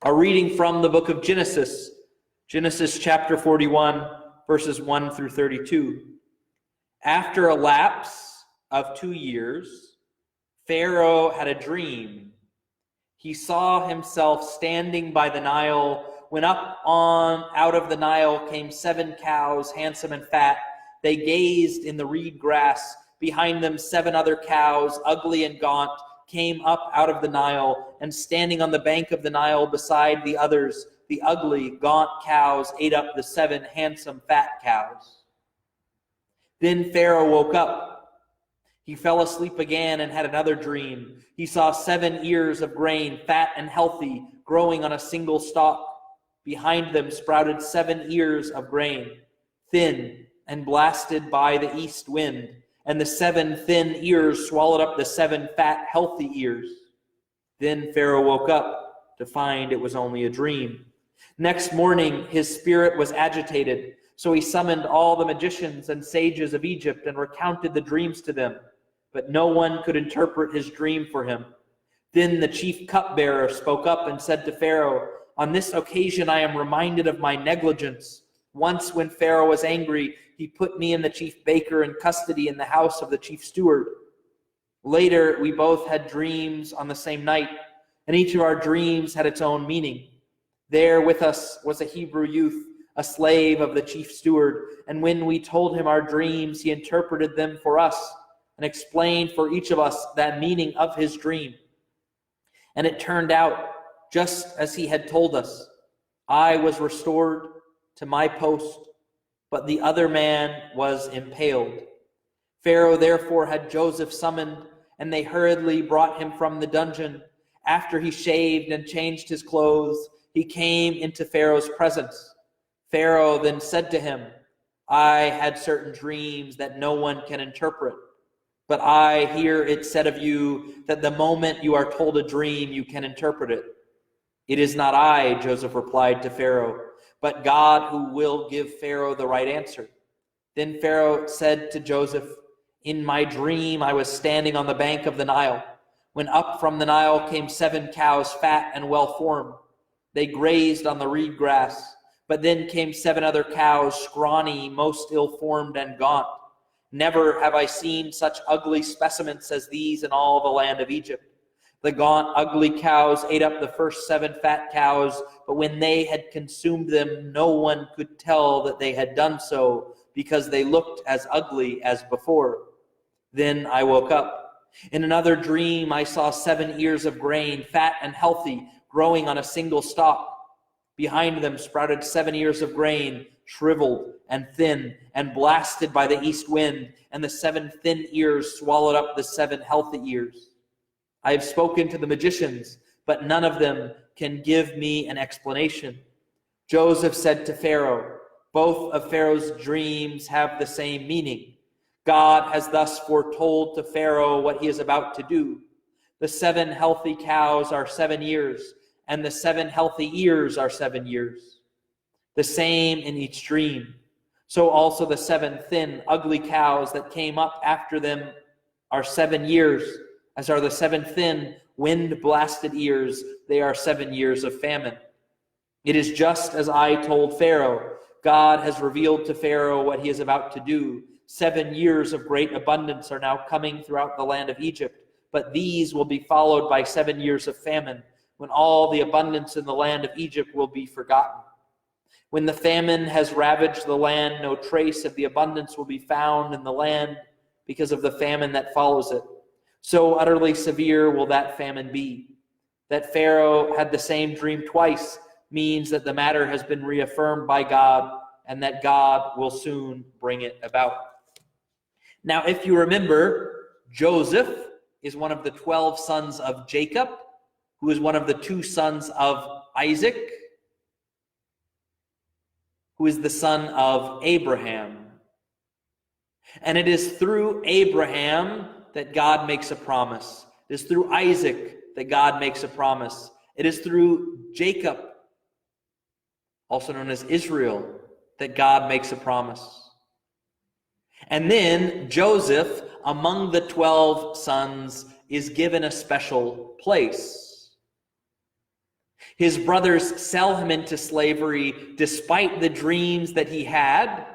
A reading from the book of Genesis, Genesis chapter 41, verses 1 through 32. After a lapse of 2 years, Pharaoh had a dream. He saw himself standing by the Nile, when out of the Nile came 7 cows, handsome and fat. They gazed in the reed grass. Behind them 7 other cows, ugly and gaunt, came up out of the Nile, and standing on the bank of the Nile beside the others, the ugly, gaunt cows ate up the 7 handsome, fat cows. Then Pharaoh woke up. He fell asleep again and had another dream. He saw 7 ears of grain, fat and healthy, growing on a single stalk. Behind them sprouted 7 ears of grain, thin and blasted by the east wind. And the 7 thin ears swallowed up the 7 fat, healthy ears. Then Pharaoh woke up to find it was only a dream. Next morning, his spirit was agitated, so he summoned all the magicians and sages of Egypt and recounted the dreams to them. But no one could interpret his dream for him. Then the chief cupbearer spoke up and said to Pharaoh, "On this occasion I am reminded of my negligence. Once when Pharaoh was angry, he put me and the chief baker in custody in the house of the chief steward. Later, we both had dreams on the same night, and each of our dreams had its own meaning. There with us was a Hebrew youth, a slave of the chief steward, and when we told him our dreams, he interpreted them for us and explained for each of us that meaning of his dream. And it turned out just as he had told us. I was restored to my post, but the other man was impaled. Pharaoh therefore had Joseph summoned, and they hurriedly brought him from the dungeon. After he shaved and changed his clothes, he came into Pharaoh's presence. Pharaoh then said to him, I had certain dreams that no one can interpret, but I hear it said of you that the moment you are told a dream, you can interpret it. It is not I, Joseph replied to Pharaoh, but God who will give Pharaoh the right answer. Then Pharaoh said to Joseph, in my dream I was standing on the bank of the Nile, when up from the Nile came 7 cows, fat and well-formed. They grazed on the reed grass, but then came 7 other cows, scrawny, most ill-formed and gaunt. Never have I seen such ugly specimens as these in all the land of Egypt. The gaunt, ugly cows ate up the first 7 fat cows, but when they had consumed them, no one could tell that they had done so, because they looked as ugly as before. Then I woke up. In another dream, I saw 7 ears of grain, fat and healthy, growing on a single stalk. Behind them sprouted 7 ears of grain, shriveled and thin and blasted by the east wind, and the 7 thin ears swallowed up the 7 healthy ears. I have spoken to the magicians, but none of them can give me an explanation. Joseph said to Pharaoh, both of Pharaoh's dreams have the same meaning. God has thus foretold to Pharaoh what he is about to do. The 7 healthy cows are 7 years, and the 7 healthy ears are 7 years. The same in each dream. So also the 7 thin, ugly cows that came up after them are 7 years, as are the 7 thin, wind-blasted ears. They are 7 years of famine. It is just as I told Pharaoh. God has revealed to Pharaoh what he is about to do. 7 years of great abundance are now coming throughout the land of Egypt, but these will be followed by 7 years of famine, when all the abundance in the land of Egypt will be forgotten. When the famine has ravaged the land, no trace of the abundance will be found in the land because of the famine that follows it. So utterly severe will that famine be. That Pharaoh had the same dream twice means that the matter has been reaffirmed by God and that God will soon bring it about. Now, if you remember, Joseph is one of the 12 sons of Jacob, who is one of the 2 sons of Isaac, who is the son of Abraham. And it is through Abraham that God makes a promise. It is through Isaac that God makes a promise. It is through Jacob, also known as Israel, that God makes a promise. And then Joseph, among the 12 sons, is given a special place. His brothers sell him into slavery despite the dreams that he had,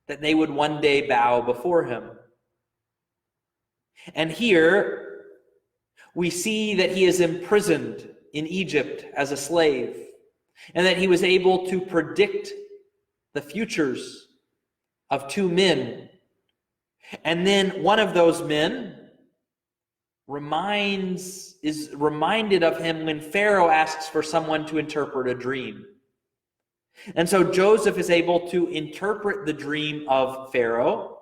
that they would one day bow before him. And here we see that he is imprisoned in Egypt as a slave, and that he was able to predict the futures of two men. And then one of those men is reminded of him when Pharaoh asks for someone to interpret a dream. And so Joseph is able to interpret the dream of Pharaoh,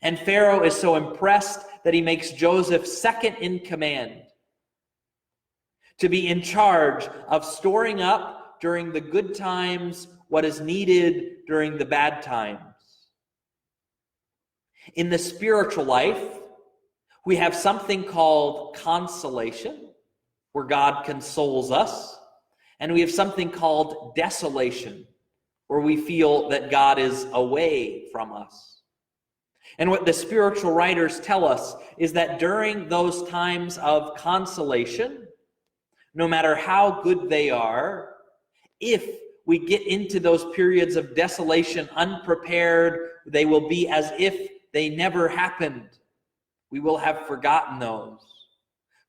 and Pharaoh is so impressed that he makes Joseph second in command, to be in charge of storing up during the good times what is needed during the bad times. In the spiritual life, we have something called consolation, where God consoles us, and we have something called desolation, where we feel that God is away from us. And what the spiritual writers tell us is that during those times of consolation, no matter how good they are, if we get into those periods of desolation unprepared, they will be as if they never happened. We will have forgotten those.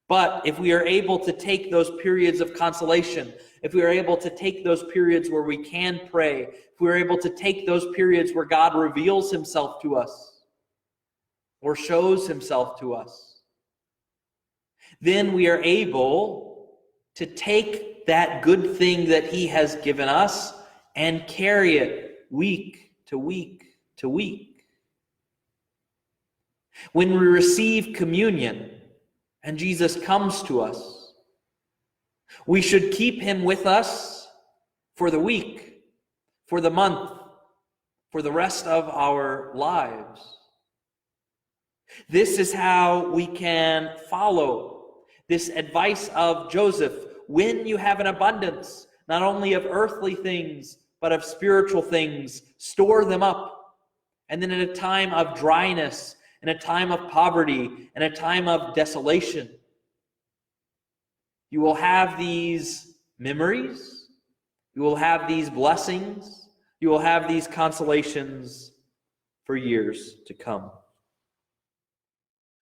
But if we are able to take those periods of consolation, if we are able to take those periods where we can pray, if we are able to take those periods where God reveals himself to us or shows himself to us, then we are able to take that good thing that he has given us and carry it week to week to week. When we receive communion and Jesus comes to us, we should keep him with us for the week, for the month, for the rest of our lives. This is how we can follow this advice of Joseph. When you have an abundance, not only of earthly things, but of spiritual things, store them up. And then in a time of dryness, in a time of poverty, in a time of desolation, you will have these memories, you will have these blessings, you will have these consolations for years to come.